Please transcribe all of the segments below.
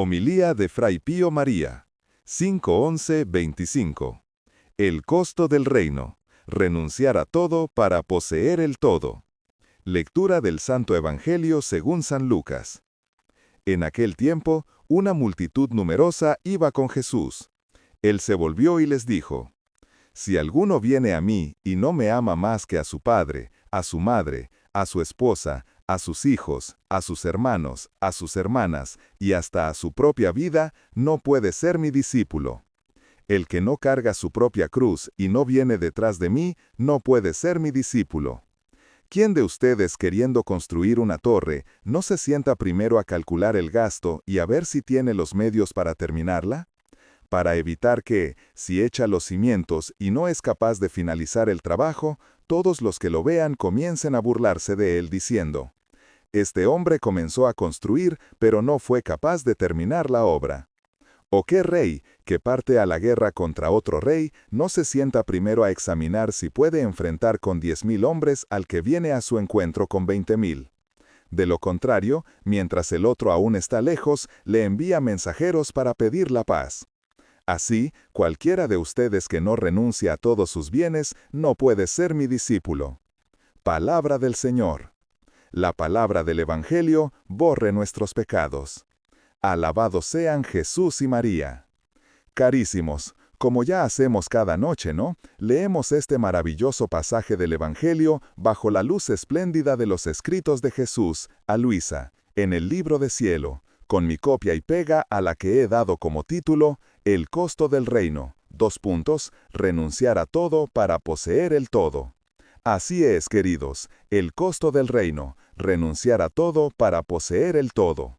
Homilía de Fray Pío María, 5-11-25. El costo del reino. Renunciar a todo para poseer el todo. Lectura del Santo Evangelio según San Lucas. En aquel tiempo, una multitud numerosa iba con Jesús. Él se volvió y les dijo: Si alguno viene a mí y no me ama más que a su padre, a su madre, a su esposa, a sus hijos, a sus hermanos, a sus hermanas y hasta a su propia vida, no puede ser mi discípulo. El que no carga su propia cruz y no viene detrás de mí, no puede ser mi discípulo. ¿Quién de ustedes, queriendo construir una torre, no se sienta primero a calcular el gasto y a ver si tiene los medios para terminarla? Para evitar que, si echa los cimientos y no es capaz de finalizar el trabajo, todos los que lo vean comiencen a burlarse de él diciendo: Este hombre comenzó a construir, pero no fue capaz de terminar la obra. ¿O qué rey, que parte a la guerra contra otro rey, no se sienta primero a examinar si puede enfrentar con 10.000 hombres al que viene a su encuentro con 20.000? De lo contrario, mientras el otro aún está lejos, le envía mensajeros para pedir la paz. Así, cualquiera de ustedes que no renuncia a todos sus bienes no puede ser mi discípulo. Palabra del Señor. La palabra del Evangelio borre nuestros pecados. Alabados sean Jesús y María. Carísimos, como ya hacemos cada noche, ¿no? Leemos este maravilloso pasaje del Evangelio bajo la luz espléndida de los escritos de Jesús a Luisa, en el libro de cielo, con mi copia y pega a la que he dado como título: El costo del reino. Renunciar a todo para poseer el todo. Así es, queridos, el costo del reino, renunciar a todo para poseer el todo.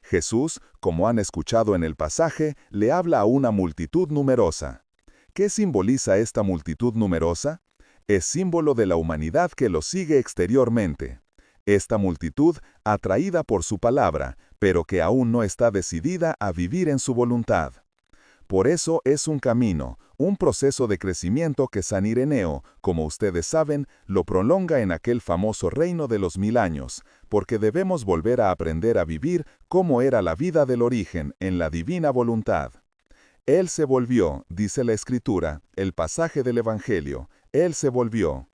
Jesús, como han escuchado en el pasaje, le habla a una multitud numerosa. ¿Qué simboliza esta multitud numerosa? Es símbolo de la humanidad que lo sigue exteriormente. Esta multitud, atraída por su palabra, pero que aún no está decidida a vivir en su voluntad. Por eso es un camino, un proceso de crecimiento que San Ireneo, como ustedes saben, lo prolonga en aquel famoso reino de los 1000 años, porque debemos volver a aprender a vivir cómo era la vida del origen, en la divina voluntad. Él se volvió, dice la Escritura, el pasaje del Evangelio, Él se volvió.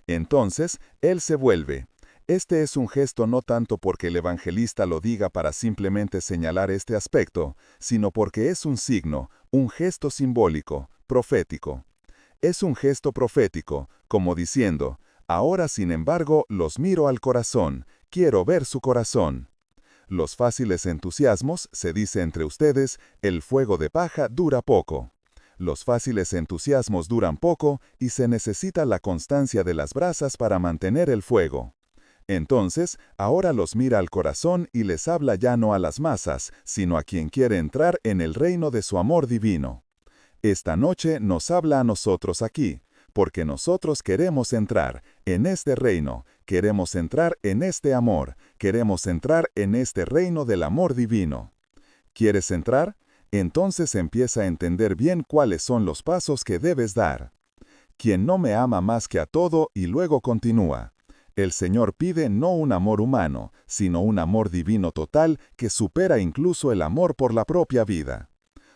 Entonces, Él se vuelve. Este es un gesto no tanto porque el evangelista lo diga para simplemente señalar este aspecto, sino porque es un signo, un gesto simbólico, profético. Es un gesto profético, como diciendo: ahora sin embargo los miro al corazón, quiero ver su corazón. Los fáciles entusiasmos, se dice entre ustedes, el fuego de paja dura poco. Los fáciles entusiasmos duran poco y se necesita la constancia de las brasas para mantener el fuego. Entonces, ahora los mira al corazón y les habla ya no a las masas, sino a quien quiere entrar en el reino de su amor divino. Esta noche nos habla a nosotros aquí, porque nosotros queremos entrar en este reino, queremos entrar en este amor, queremos entrar en este reino del amor divino. ¿Quieres entrar? Entonces empieza a entender bien cuáles son los pasos que debes dar. Quien no me ama más que a todo, y luego continúa. El Señor pide no un amor humano, sino un amor divino total que supera incluso el amor por la propia vida.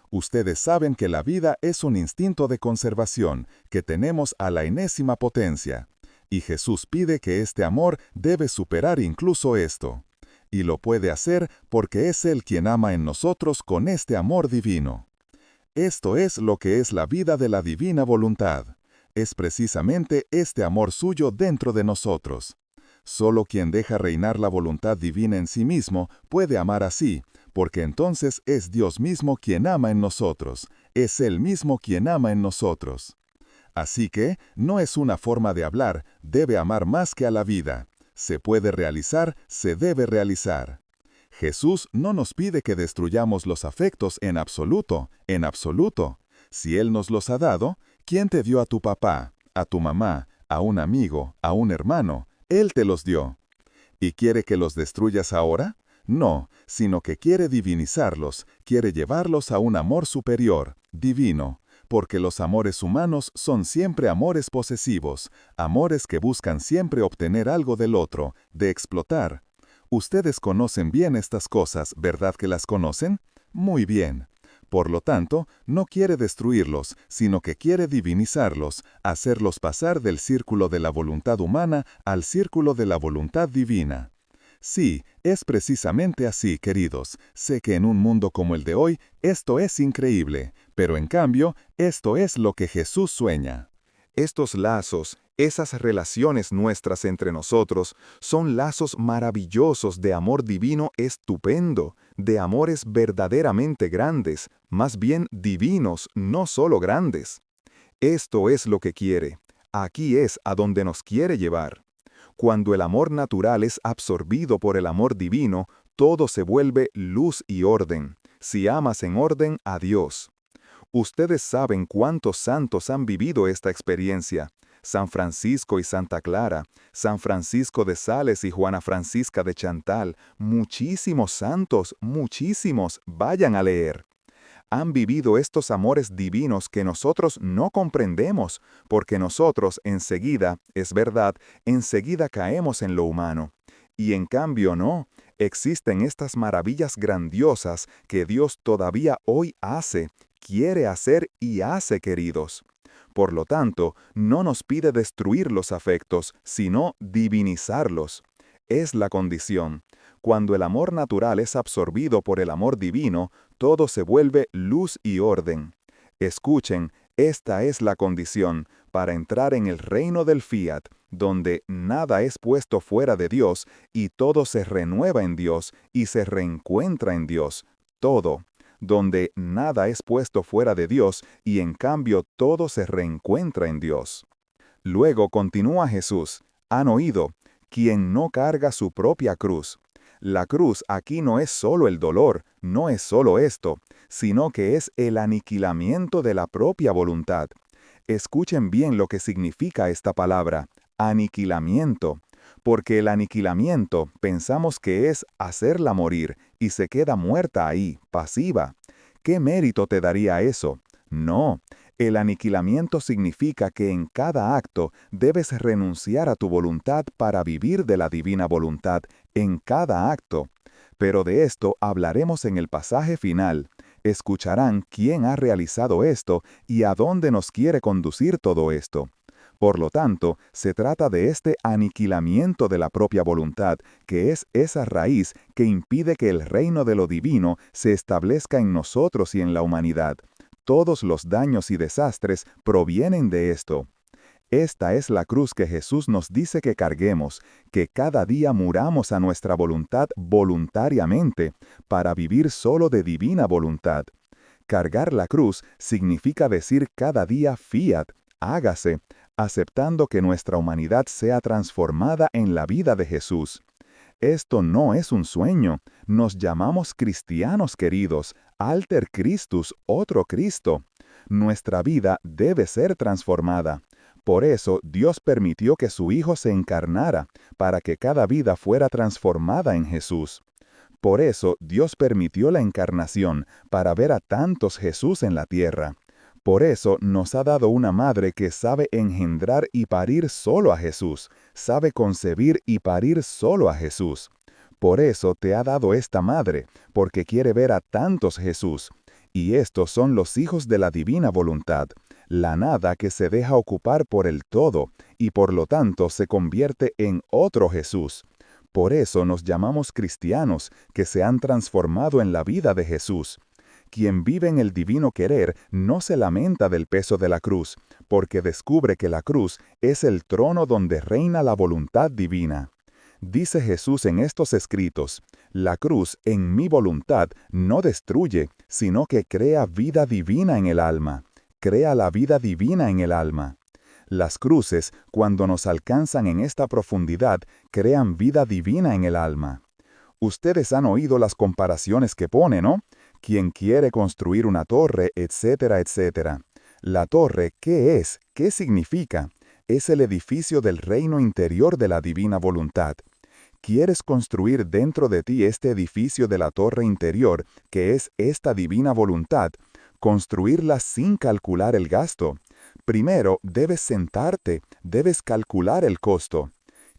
Ustedes saben que la vida es un instinto de conservación que tenemos a la enésima potencia, y Jesús pide que este amor debe superar incluso esto. Y lo puede hacer porque es Él quien ama en nosotros con este amor divino. Esto es lo que es la vida de la divina voluntad. Es precisamente este amor suyo dentro de nosotros. Solo quien deja reinar la voluntad divina en sí mismo puede amar así, porque entonces es Dios mismo quien ama en nosotros, es Él mismo quien ama en nosotros. Así que, no es una forma de hablar, debe amar más que a la vida. Se puede realizar, se debe realizar. Jesús no nos pide que destruyamos los afectos en absoluto, en absoluto. Si Él nos los ha dado, ¿quién te dio a tu papá, a tu mamá, a un amigo, a un hermano? Él te los dio. ¿Y quiere que los destruyas ahora? No, sino que quiere divinizarlos, quiere llevarlos a un amor superior, divino, porque los amores humanos son siempre amores posesivos, amores que buscan siempre obtener algo del otro, de explotar. Ustedes conocen bien estas cosas, ¿verdad que las conocen? Muy bien. Por lo tanto, no quiere destruirlos, sino que quiere divinizarlos, hacerlos pasar del círculo de la voluntad humana al círculo de la voluntad divina. Sí, es precisamente así, queridos. Sé que en un mundo como el de hoy, esto es increíble, pero en cambio, esto es lo que Jesús sueña. Estos lazos, esas relaciones nuestras entre nosotros, son lazos maravillosos de amor divino estupendo, de amores verdaderamente grandes, más bien divinos, no solo grandes. Esto es lo que quiere. Aquí es a donde nos quiere llevar. Cuando el amor natural es absorbido por el amor divino, todo se vuelve luz y orden. Si amas en orden a Dios. Ustedes saben cuántos santos han vivido esta experiencia. San Francisco y Santa Clara, San Francisco de Sales y Juana Francisca de Chantal, muchísimos santos, muchísimos, vayan a leer. Han vivido estos amores divinos que nosotros no comprendemos, porque nosotros enseguida, es verdad, enseguida caemos en lo humano. Y en cambio no, existen estas maravillas grandiosas que Dios todavía hoy hace, quiere hacer y hace, queridos. Por lo tanto, no nos pide destruir los afectos, sino divinizarlos. Es la condición. Cuando el amor natural es absorbido por el amor divino, todo se vuelve luz y orden. Escuchen, esta es la condición para entrar en el reino del Fiat, donde nada es puesto fuera de Dios y todo se renueva en Dios y se reencuentra en Dios. Todo. Donde nada es puesto fuera de Dios y en cambio todo se reencuentra en Dios. Luego continúa Jesús. Han oído, quien no carga su propia cruz. La cruz aquí no es solo el dolor, no es solo esto, sino que es el aniquilamiento de la propia voluntad. Escuchen bien lo que significa esta palabra, aniquilamiento, porque el aniquilamiento pensamos que es hacerla morir y se queda muerta ahí, pasiva. ¿Qué mérito te daría eso? No, el aniquilamiento significa que en cada acto debes renunciar a tu voluntad para vivir de la divina voluntad, en cada acto. Pero de esto hablaremos en el pasaje final. Escucharán quién ha realizado esto y a dónde nos quiere conducir todo esto. Por lo tanto, se trata de este aniquilamiento de la propia voluntad, que es esa raíz que impide que el reino de lo divino se establezca en nosotros y en la humanidad. Todos los daños y desastres provienen de esto. Esta es la cruz que Jesús nos dice que carguemos, que cada día muramos a nuestra voluntad voluntariamente, para vivir solo de divina voluntad. Cargar la cruz significa decir cada día fiat, hágase, aceptando que nuestra humanidad sea transformada en la vida de Jesús. Esto no es un sueño, nos llamamos cristianos queridos, alter Christus, otro Cristo. Nuestra vida debe ser transformada. Por eso Dios permitió que su Hijo se encarnara, para que cada vida fuera transformada en Jesús. Por eso Dios permitió la encarnación, para ver a tantos Jesús en la tierra. Por eso nos ha dado una madre que sabe engendrar y parir solo a Jesús, sabe concebir y parir solo a Jesús. Por eso te ha dado esta madre, porque quiere ver a tantos Jesús. Y estos son los hijos de la divina voluntad, la nada que se deja ocupar por el todo, y por lo tanto se convierte en otro Jesús. Por eso nos llamamos cristianos, que se han transformado en la vida de Jesús. Quien vive en el divino querer no se lamenta del peso de la cruz, porque descubre que la cruz es el trono donde reina la voluntad divina. Dice Jesús en estos escritos, la cruz en mi voluntad no destruye, sino que crea vida divina en el alma. Crea la vida divina en el alma. Las cruces, cuando nos alcanzan en esta profundidad, crean vida divina en el alma. Ustedes han oído las comparaciones que pone, ¿no? Quien quiere construir una torre, etcétera, etcétera. La torre, ¿qué es? ¿Qué significa? Es el edificio del reino interior de la divina voluntad. ¿Quieres construir dentro de ti este edificio de la torre interior, que es esta divina voluntad? Construirla sin calcular el gasto. Primero, debes sentarte, debes calcular el costo.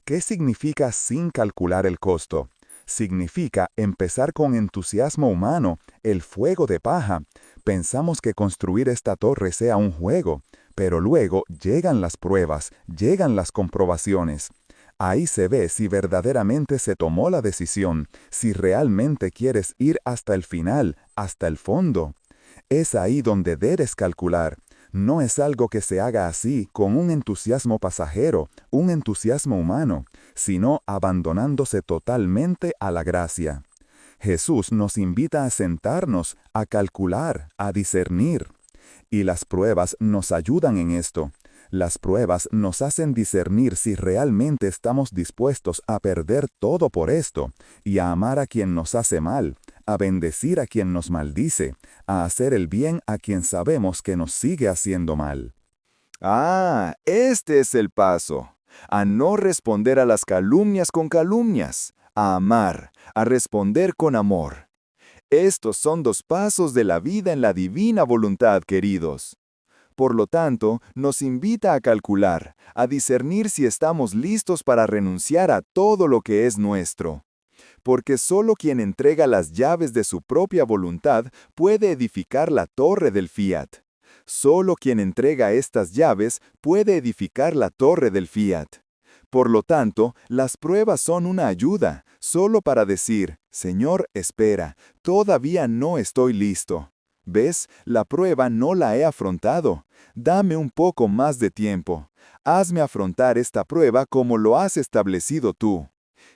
¿Qué significa sin calcular el costo? Significa empezar con entusiasmo humano, el fuego de paja. Pensamos que construir esta torre sea un juego, pero luego llegan las pruebas, llegan las comprobaciones. Ahí se ve si verdaderamente se tomó la decisión, si realmente quieres ir hasta el final, hasta el fondo. Es ahí donde debes calcular. No es algo que se haga así, con un entusiasmo pasajero, un entusiasmo humano, sino abandonándose totalmente a la gracia. Jesús nos invita a sentarnos, a calcular, a discernir. Y las pruebas nos ayudan en esto. Las pruebas nos hacen discernir si realmente estamos dispuestos a perder todo por esto, y a amar a quien nos hace mal, a bendecir a quien nos maldice, a hacer el bien a quien sabemos que nos sigue haciendo mal. Este es el paso. A no responder a las calumnias con calumnias, a amar, a responder con amor. Estos son 2 pasos de la vida en la divina voluntad, queridos. Por lo tanto, nos invita a calcular, a discernir si estamos listos para renunciar a todo lo que es nuestro. Porque solo quien entrega las llaves de su propia voluntad puede edificar la torre del Fiat. Solo quien entrega estas llaves puede edificar la torre del Fiat. Por lo tanto, las pruebas son una ayuda, solo para decir, Señor, espera, todavía no estoy listo. ¿Ves? La prueba no la he afrontado. Dame un poco más de tiempo. Hazme afrontar esta prueba como lo has establecido tú.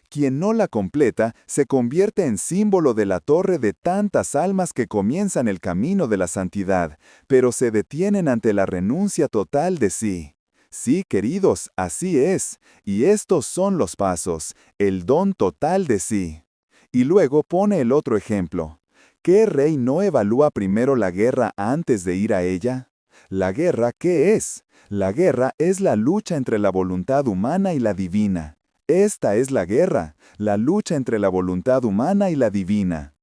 Quien no la completa se convierte en símbolo de la torre de tantas almas que comienzan el camino de la santidad, pero se detienen ante la renuncia total de sí. Sí, queridos, así es. Y estos son los pasos, el don total de sí. Y luego pone el otro ejemplo. ¿Qué rey no evalúa primero la guerra antes de ir a ella? ¿La guerra qué es? La guerra es la lucha entre la voluntad humana y la divina. Esta es la guerra, la lucha entre la voluntad humana y la divina.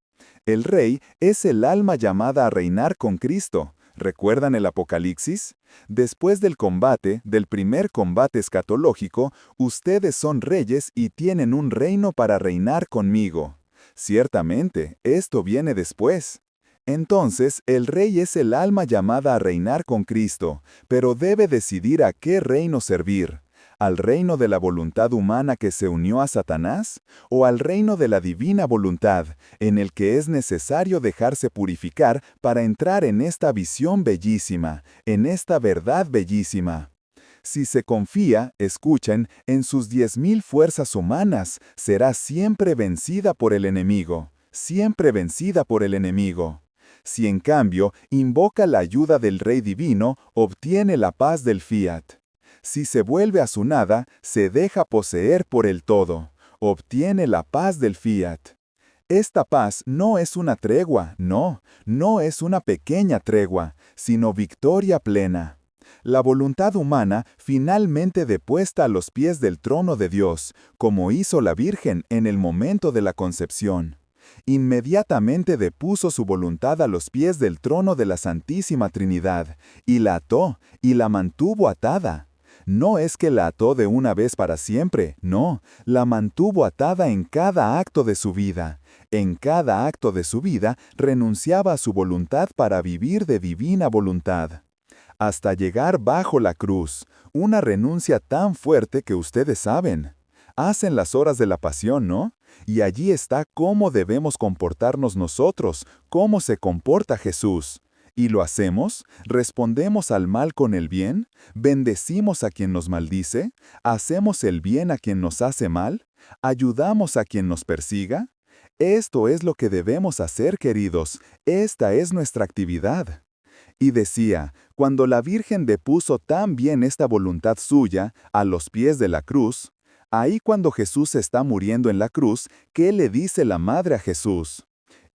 El rey es el alma llamada a reinar con Cristo. ¿Recuerdan el Apocalipsis? Después del combate, del primer combate escatológico, ustedes son reyes y tienen un reino para reinar conmigo. Ciertamente, esto viene después. Entonces, el rey es el alma llamada a reinar con Cristo, pero debe decidir a qué reino servir. ¿Al reino de la voluntad humana que se unió a Satanás? ¿O al reino de la divina voluntad, en el que es necesario dejarse purificar para entrar en esta visión bellísima, en esta verdad bellísima? Si se confía, escuchen, en sus 10.000 fuerzas humanas, será siempre vencida por el enemigo, siempre vencida por el enemigo. Si en cambio invoca la ayuda del Rey Divino, obtiene la paz del Fiat. Si se vuelve a su nada, se deja poseer por el todo, obtiene la paz del Fiat. Esta paz no es una tregua, no es una pequeña tregua, sino victoria plena. La voluntad humana finalmente depuesta a los pies del trono de Dios, como hizo la Virgen en el momento de la concepción. Inmediatamente depuso su voluntad a los pies del trono de la Santísima Trinidad, y la ató, y la mantuvo atada. No es que la ató de una vez para siempre, no, la mantuvo atada en cada acto de su vida. En cada acto de su vida renunciaba a su voluntad para vivir de divina voluntad. Hasta llegar bajo la cruz, una renuncia tan fuerte que ustedes saben. Hacen las horas de la pasión, ¿no? Y allí está cómo debemos comportarnos nosotros, cómo se comporta Jesús. ¿Y lo hacemos? ¿Respondemos al mal con el bien? ¿Bendecimos a quien nos maldice? ¿Hacemos el bien a quien nos hace mal? ¿Ayudamos a quien nos persiga? Esto es lo que debemos hacer, queridos. Esta es nuestra actividad. Y decía, cuando la Virgen depuso tan bien esta voluntad suya a los pies de la cruz, ahí cuando Jesús está muriendo en la cruz, ¿qué le dice la madre a Jesús?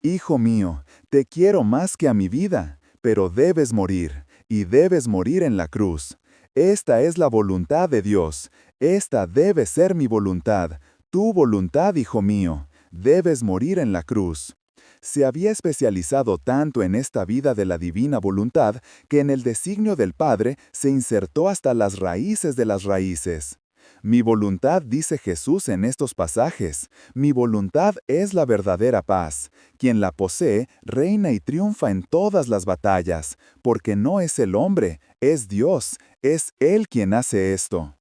Hijo mío, te quiero más que a mi vida, pero debes morir, y debes morir en la cruz. Esta es la voluntad de Dios, esta debe ser mi voluntad, tu voluntad, hijo mío, debes morir en la cruz. Se había especializado tanto en esta vida de la divina voluntad que en el designio del Padre se insertó hasta las raíces de las raíces. Mi voluntad, dice Jesús en estos pasajes, mi voluntad es la verdadera paz. Quien la posee, reina y triunfa en todas las batallas, porque no es el hombre, es Dios, es Él quien hace esto.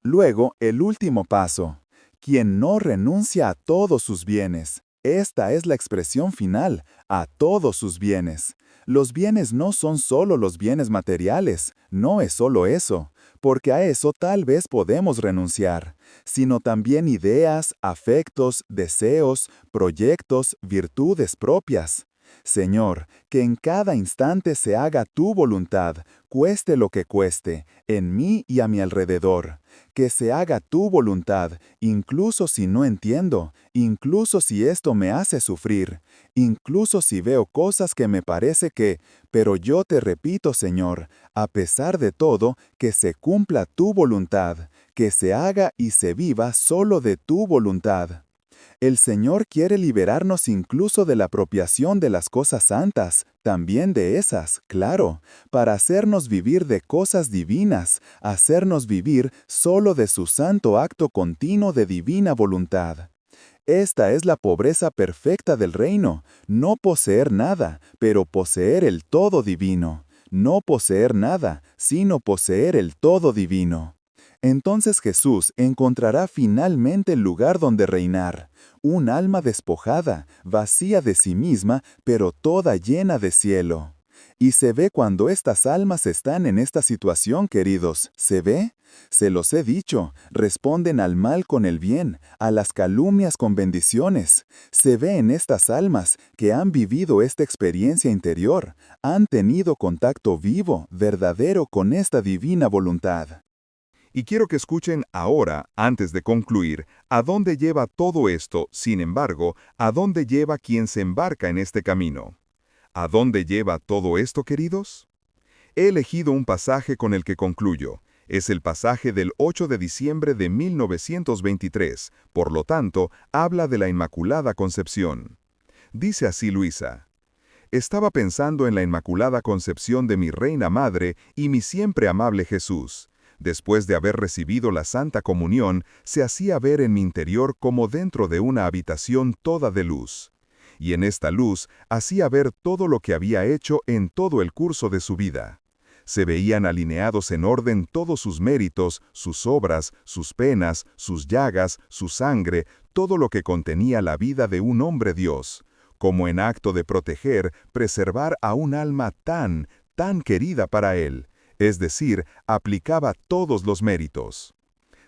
Luego, el último paso. Quien no renuncia a todos sus bienes. Esta es la expresión final, a todos sus bienes. Los bienes no son solo los bienes materiales, no es solo eso, porque a eso tal vez podemos renunciar, sino también ideas, afectos, deseos, proyectos, virtudes propias. Señor, que en cada instante se haga tu voluntad, cueste lo que cueste, en mí y a mi alrededor. Que se haga tu voluntad, incluso si no entiendo, incluso si esto me hace sufrir, incluso si veo cosas que me parece pero yo te repito, Señor, a pesar de todo, que se cumpla tu voluntad, que se haga y se viva solo de tu voluntad. El Señor quiere liberarnos incluso de la apropiación de las cosas santas, también de esas, claro, para hacernos vivir de cosas divinas, hacernos vivir solo de su santo acto continuo de divina voluntad. Esta es la pobreza perfecta del reino, no poseer nada, pero poseer el todo divino. No poseer nada, sino poseer el todo divino. Entonces Jesús encontrará finalmente el lugar donde reinar, un alma despojada, vacía de sí misma, pero toda llena de cielo. Y se ve cuando estas almas están en esta situación, queridos, ¿se ve? Se los he dicho, responden al mal con el bien, a las calumnias con bendiciones. Se ve en estas almas que han vivido esta experiencia interior, han tenido contacto vivo, verdadero con esta divina voluntad. Y quiero que escuchen ahora, antes de concluir, a dónde lleva todo esto, sin embargo, a dónde lleva quien se embarca en este camino. ¿A dónde lleva todo esto, queridos? He elegido un pasaje con el que concluyo. Es el pasaje del 8 de diciembre de 1923, por lo tanto, habla de la Inmaculada Concepción. Dice así Luisa: «Estaba pensando en la Inmaculada Concepción de mi Reina Madre y mi siempre amable Jesús. Después de haber recibido la Santa Comunión, se hacía ver en mi interior como dentro de una habitación toda de luz. Y en esta luz hacía ver todo lo que había hecho en todo el curso de su vida. Se veían alineados en orden todos sus méritos, sus obras, sus penas, sus llagas, su sangre, todo lo que contenía la vida de un hombre Dios, como en acto de proteger, preservar a un alma tan querida para él. Es decir, aplicaba todos los méritos.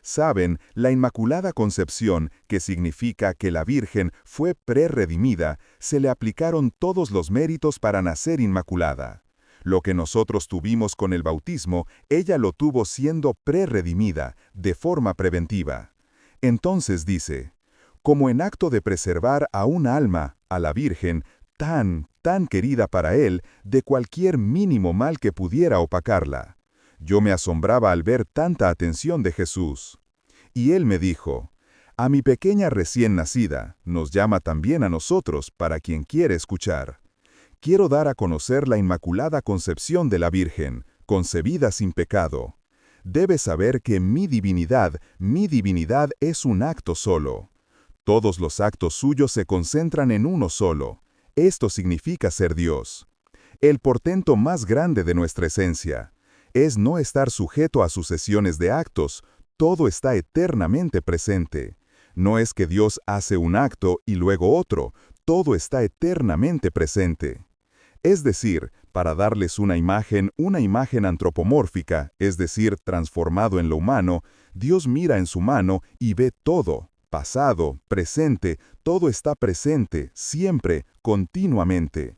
Saben, la Inmaculada Concepción, que significa que la Virgen fue prerredimida, se le aplicaron todos los méritos para nacer inmaculada. Lo que nosotros tuvimos con el bautismo, ella lo tuvo siendo prerredimida, de forma preventiva. Entonces dice, como en acto de preservar a un alma, a la Virgen, tan querida para él, de cualquier mínimo mal que pudiera opacarla. Yo me asombraba al ver tanta atención de Jesús. Y él me dijo, a mi pequeña recién nacida, nos llama también a nosotros para quien quiere escuchar. Quiero dar a conocer la Inmaculada Concepción de la Virgen, concebida sin pecado. Debes saber que mi divinidad es un acto solo. Todos los actos suyos se concentran en uno solo. Esto significa ser Dios. El portento más grande de nuestra esencia es no estar sujeto a sucesiones de actos, todo está eternamente presente. No es que Dios hace un acto y luego otro, todo está eternamente presente. Es decir, para darles una imagen antropomórfica, es decir, transformado en lo humano, Dios mira en su mano y ve todo. Pasado, presente, todo está presente, siempre, continuamente.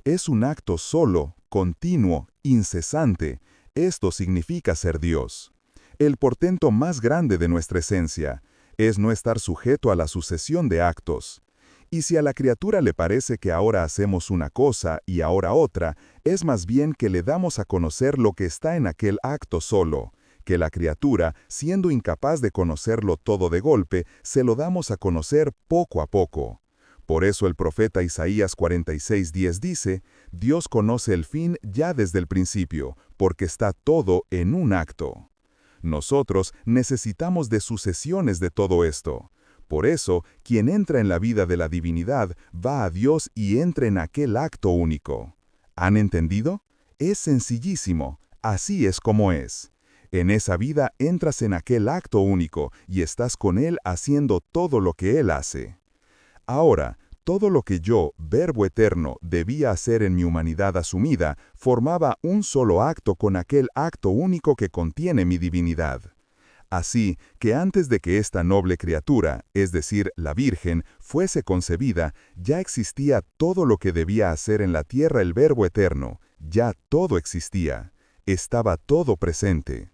Es un acto solo, continuo, incesante. Esto significa ser Dios. El portento más grande de nuestra esencia es no estar sujeto a la sucesión de actos. Y si a la criatura le parece que ahora hacemos una cosa y ahora otra, es más bien que le damos a conocer lo que está en aquel acto solo. Que la criatura, siendo incapaz de conocerlo todo de golpe, se lo damos a conocer poco a poco. Por eso el profeta Isaías 46:10 dice, Dios conoce el fin ya desde el principio, porque está todo en un acto. Nosotros necesitamos de sucesiones de todo esto. Por eso, quien entra en la vida de la divinidad va a Dios y entra en aquel acto único. ¿Han entendido? Es sencillísimo, así es como es. En esa vida entras en aquel acto único y estás con Él haciendo todo lo que Él hace. Ahora, todo lo que yo, Verbo eterno, debía hacer en mi humanidad asumida, formaba un solo acto con aquel acto único que contiene mi divinidad. Así que antes de que esta noble criatura, es decir, la Virgen, fuese concebida, ya existía todo lo que debía hacer en la tierra el Verbo eterno, ya todo existía, estaba todo presente.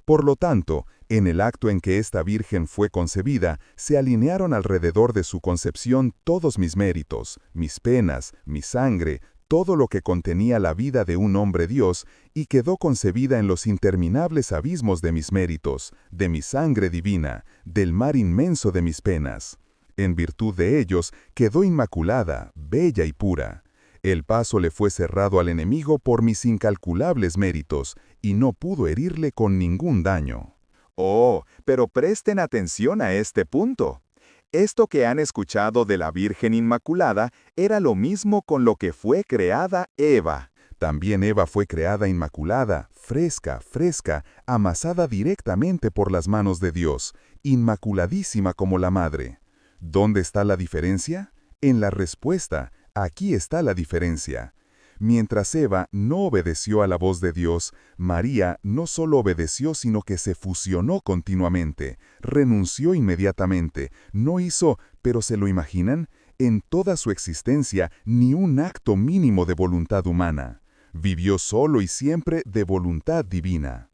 Por lo tanto, en el acto en que esta Virgen fue concebida, se alinearon alrededor de su concepción todos mis méritos, mis penas, mi sangre, todo lo que contenía la vida de un hombre Dios, y quedó concebida en los interminables abismos de mis méritos, de mi sangre divina, del mar inmenso de mis penas. En virtud de ellos, quedó inmaculada, bella y pura. El paso le fue cerrado al enemigo por mis incalculables méritos, y no pudo herirle con ningún daño. Oh, pero presten atención a este punto. Esto que han escuchado de la Virgen Inmaculada era lo mismo con lo que fue creada Eva. También Eva fue creada inmaculada, fresca, amasada directamente por las manos de Dios, inmaculadísima como la madre. ¿Dónde está la diferencia? En la respuesta, aquí está la diferencia. Mientras Eva no obedeció a la voz de Dios, María no solo obedeció, sino que se fusionó continuamente, renunció inmediatamente, no hizo, pero ¿se lo imaginan? En toda su existencia, ni un acto mínimo de voluntad humana. Vivió solo y siempre de voluntad divina.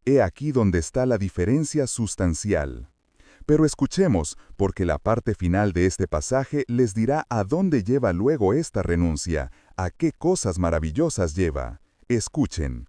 He aquí donde está la diferencia sustancial. Pero escuchemos, porque la parte final de este pasaje les dirá a dónde lleva luego esta renuncia, a qué cosas maravillosas lleva. Escuchen.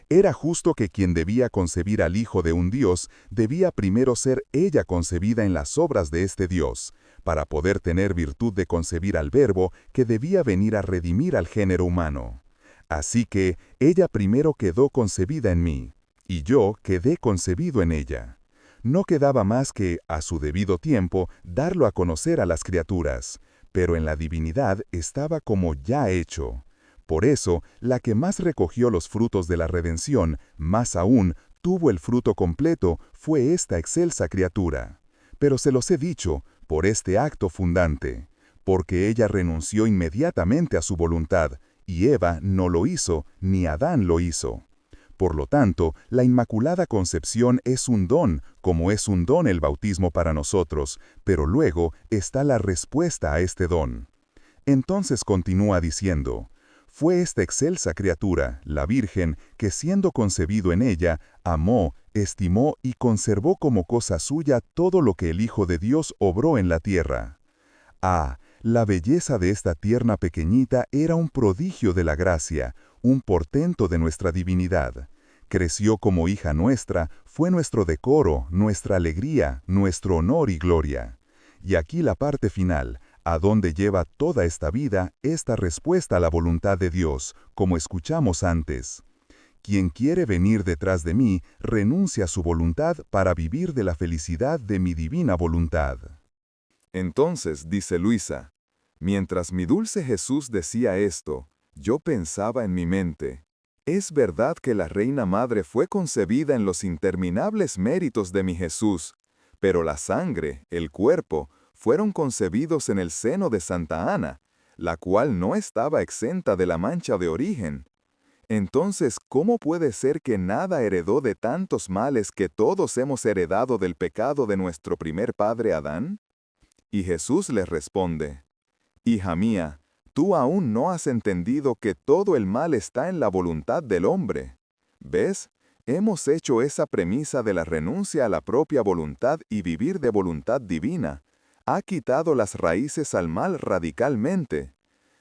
Era justo que quien debía concebir al Hijo de un Dios, debía primero ser ella concebida en las obras de este Dios, para poder tener virtud de concebir al Verbo que debía venir a redimir al género humano. Así que ella primero quedó concebida en mí, y yo quedé concebido en ella. No quedaba más que, a su debido tiempo, darlo a conocer a las criaturas, pero en la divinidad estaba como ya hecho. Por eso, la que más recogió los frutos de la redención, más aún, tuvo el fruto completo, fue esta excelsa criatura. Pero se los he dicho, por este acto fundante, porque ella renunció inmediatamente a su voluntad, y Eva no lo hizo, ni Adán lo hizo. Por lo tanto, la Inmaculada Concepción es un don, como es un don el bautismo para nosotros, pero luego está la respuesta a este don. Entonces continúa diciendo, fue esta excelsa criatura, la Virgen, que siendo concebido en ella, amó, estimó y conservó como cosa suya todo lo que el Hijo de Dios obró en la tierra. Ah, la belleza de esta tierna pequeñita era un prodigio de la gracia, un portento de nuestra divinidad. Creció como hija nuestra, fue nuestro decoro, nuestra alegría, nuestro honor y gloria. Y aquí la parte final, a donde lleva toda esta vida, esta respuesta a la voluntad de Dios, como escuchamos antes. Quien quiere venir detrás de mí, renuncia a su voluntad para vivir de la felicidad de mi divina voluntad. Entonces, dice Luisa, mientras mi dulce Jesús decía esto, yo pensaba en mi mente, es verdad que la Reina Madre fue concebida en los interminables méritos de mi Jesús, pero la sangre, el cuerpo, fueron concebidos en el seno de Santa Ana, la cual no estaba exenta de la mancha de origen. Entonces, ¿cómo puede ser que nada heredó de tantos males que todos hemos heredado del pecado de nuestro primer padre Adán? Y Jesús les responde, hija mía, tú aún no has entendido que todo el mal está en la voluntad del hombre. ¿Ves? Hemos hecho esa premisa de la renuncia a la propia voluntad y vivir de voluntad divina. Ha quitado las raíces al mal radicalmente.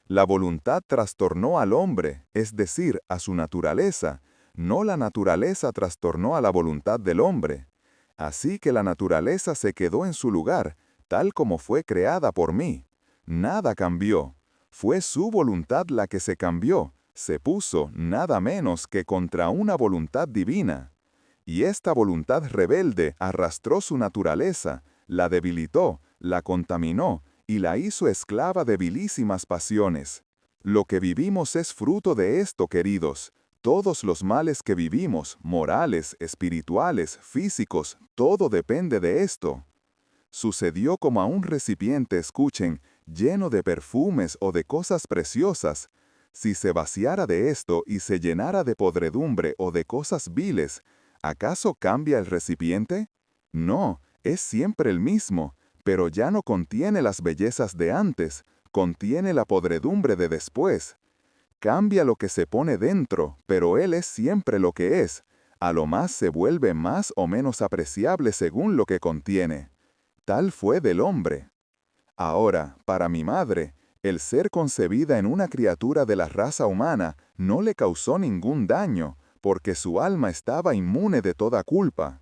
La voluntad trastornó al hombre, es decir, a su naturaleza, no la naturaleza trastornó a la voluntad del hombre. Así que la naturaleza se quedó en su lugar, tal como fue creada por mí. Nada cambió. Fue su voluntad la que se cambió, se puso nada menos que contra una voluntad divina. Y esta voluntad rebelde arrastró su naturaleza, la debilitó, la contaminó y la hizo esclava de vilísimas pasiones. Lo que vivimos es fruto de esto, queridos. Todos los males que vivimos, morales, espirituales, físicos, todo depende de esto. Sucedió como a un recipiente, escuchen, lleno de perfumes o de cosas preciosas. Si se vaciara de esto y se llenara de podredumbre o de cosas viles, ¿acaso cambia el recipiente? No, es siempre el mismo, pero ya no contiene las bellezas de antes, contiene la podredumbre de después. Cambia lo que se pone dentro, pero él es siempre lo que es. A lo más se vuelve más o menos apreciable según lo que contiene. Tal fue del hombre. Ahora, para mi madre, el ser concebida en una criatura de la raza humana no le causó ningún daño, porque su alma estaba inmune de toda culpa.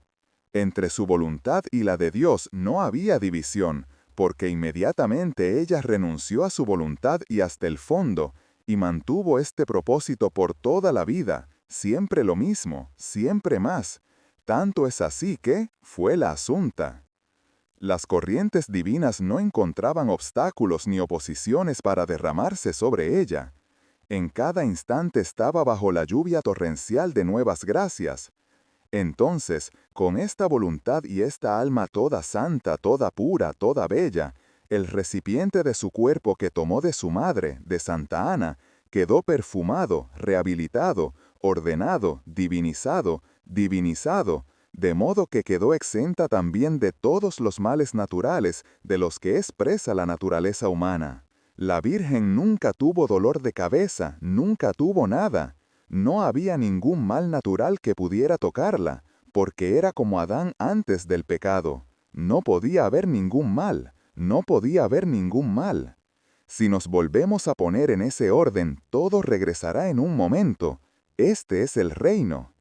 Entre su voluntad y la de Dios no había división, porque inmediatamente ella renunció a su voluntad y hasta el fondo, y mantuvo este propósito por toda la vida, siempre lo mismo, siempre más. Tanto es así que fue la Asunta. Las corrientes divinas no encontraban obstáculos ni oposiciones para derramarse sobre ella. En cada instante estaba bajo la lluvia torrencial de nuevas gracias. Entonces, con esta voluntad y esta alma toda santa, toda pura, toda bella, el recipiente de su cuerpo que tomó de su madre, de Santa Ana, quedó perfumado, rehabilitado, ordenado, divinizado, de modo que quedó exenta también de todos los males naturales de los que es presa la naturaleza humana. La Virgen nunca tuvo dolor de cabeza, nunca tuvo nada. No había ningún mal natural que pudiera tocarla, porque era como Adán antes del pecado. No podía haber ningún mal, no podía haber ningún mal. Si nos volvemos a poner en ese orden, todo regresará en un momento. Este es el reino.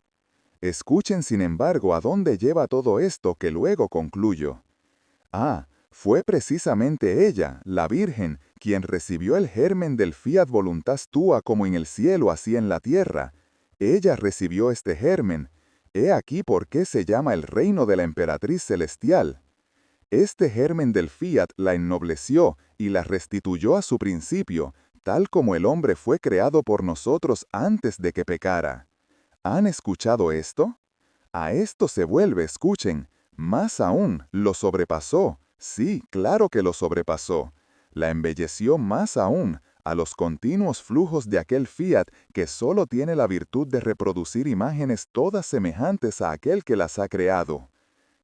Escuchen, sin embargo, a dónde lleva todo esto que luego concluyo. Fue precisamente ella, la Virgen, quien recibió el germen del fiat voluntas tua como en el cielo así en la tierra. Ella recibió este germen. He aquí por qué se llama el reino de la emperatriz celestial. Este germen del fiat la ennobleció y la restituyó a su principio, tal como el hombre fue creado por nosotros antes de que pecara. ¿Han escuchado esto? A esto se vuelve, escuchen, más aún, lo sobrepasó. Sí, claro que lo sobrepasó. La embelleció más aún, a los continuos flujos de aquel fiat que solo tiene la virtud de reproducir imágenes todas semejantes a aquel que las ha creado.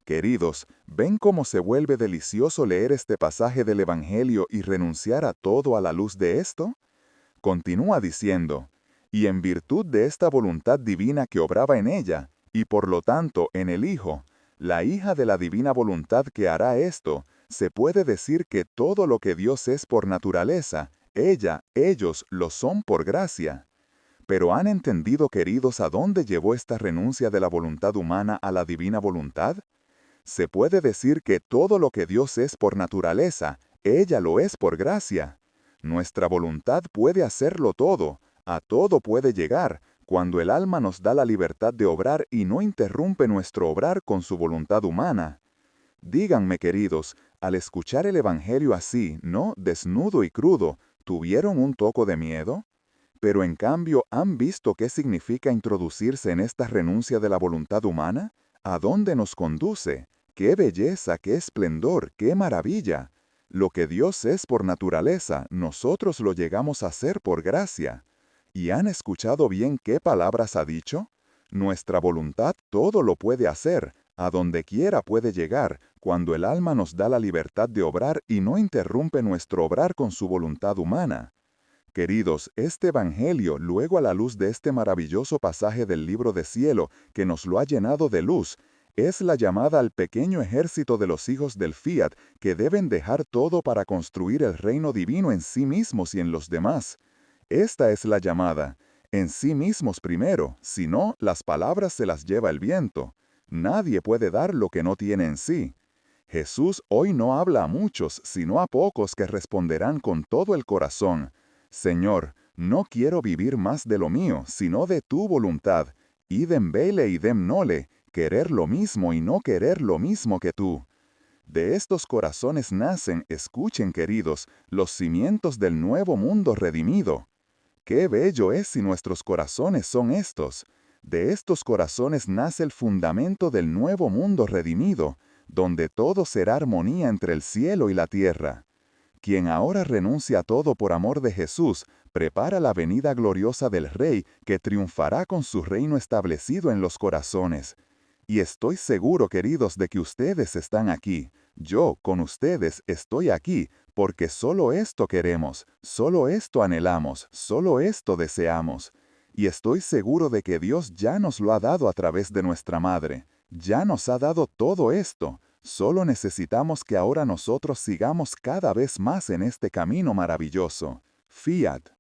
Queridos, ¿ven cómo se vuelve delicioso leer este pasaje del Evangelio y renunciar a todo a la luz de esto? Continúa diciendo, y en virtud de esta voluntad divina que obraba en ella, y por lo tanto en el Hijo, la hija de la divina voluntad que hará esto, se puede decir que todo lo que Dios es por naturaleza, ellos lo son por gracia. Pero ¿han entendido, queridos, a dónde llevó esta renuncia de la voluntad humana a la divina voluntad? Se puede decir que todo lo que Dios es por naturaleza, ella lo es por gracia. Nuestra voluntad puede hacerlo todo, a todo puede llegar, cuando el alma nos da la libertad de obrar y no interrumpe nuestro obrar con su voluntad humana. Díganme, queridos, al escuchar el Evangelio así, ¿no? Desnudo y crudo, ¿tuvieron un toco de miedo? Pero en cambio, ¿han visto qué significa introducirse en esta renuncia de la voluntad humana? ¿A dónde nos conduce? ¡Qué belleza, qué esplendor, qué maravilla! Lo que Dios es por naturaleza, nosotros lo llegamos a ser por gracia. ¿Y han escuchado bien qué palabras ha dicho? Nuestra voluntad todo lo puede hacer, a donde quiera puede llegar, cuando el alma nos da la libertad de obrar y no interrumpe nuestro obrar con su voluntad humana. Queridos, este Evangelio, luego a la luz de este maravilloso pasaje del libro de cielo, que nos lo ha llenado de luz, es la llamada al pequeño ejército de los hijos del fiat que deben dejar todo para construir el reino divino en sí mismos y en los demás. Esta es la llamada, en sí mismos primero, si no, las palabras se las lleva el viento. Nadie puede dar lo que no tiene en sí. Jesús hoy no habla a muchos, sino a pocos que responderán con todo el corazón: Señor, no quiero vivir más de lo mío, sino de tu voluntad. Idem vele idem nole, querer lo mismo y no querer lo mismo que tú. De estos corazones nacen, escuchen queridos, los cimientos del nuevo mundo redimido. ¡Qué bello es si nuestros corazones son estos! De estos corazones nace el fundamento del nuevo mundo redimido, donde todo será armonía entre el cielo y la tierra. Quien ahora renuncia a todo por amor de Jesús, prepara la venida gloriosa del Rey que triunfará con su reino establecido en los corazones. Y estoy seguro, queridos, de que ustedes están aquí. Yo, con ustedes, estoy aquí, porque solo esto queremos, solo esto anhelamos, solo esto deseamos. Y estoy seguro de que Dios ya nos lo ha dado a través de nuestra Madre. Ya nos ha dado todo esto. Solo necesitamos que ahora nosotros sigamos cada vez más en este camino maravilloso. Fiat.